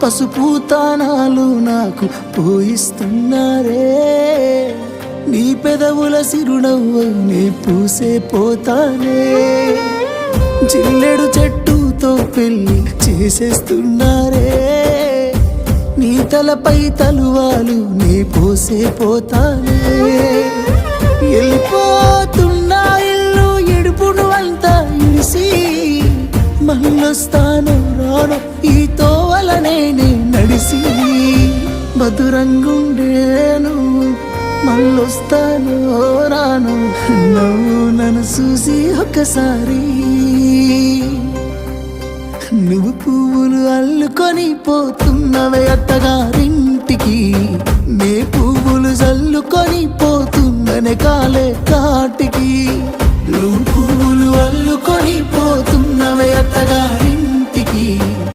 పసుపు తానాలు నాకు పోయిస్తున్నారే, నీ పెదవుల సిరునవ్వు నీ పూసే పోతానే, జిల్లెడు చెట్టుతో పెళ్లి చేసేస్తున్నారే, నీ తలపై తలువాలు నీ పోసే పోతానే, వెళ్ళిపోతున్నా ఇల్లు ఎడుపును అంతా ఇడిసి, మళ్ళొస్తాను రాను ఈ తోవలనే నడిసి, మధురంగుండేను మళ్ళొస్తాను రాను నువ్వు నన్ను చూసి ఒక్కసారి, నువ్వు పువ్వులు అల్లుకొని పోతున్నవే అత్తగారింటికి, నే పువ్వులు జల్లుకొని పోతున్ననే కాలే కాటికి, నువ్వు పువ్వులు అల్లుకొని పోతున్నవే అత్తగారి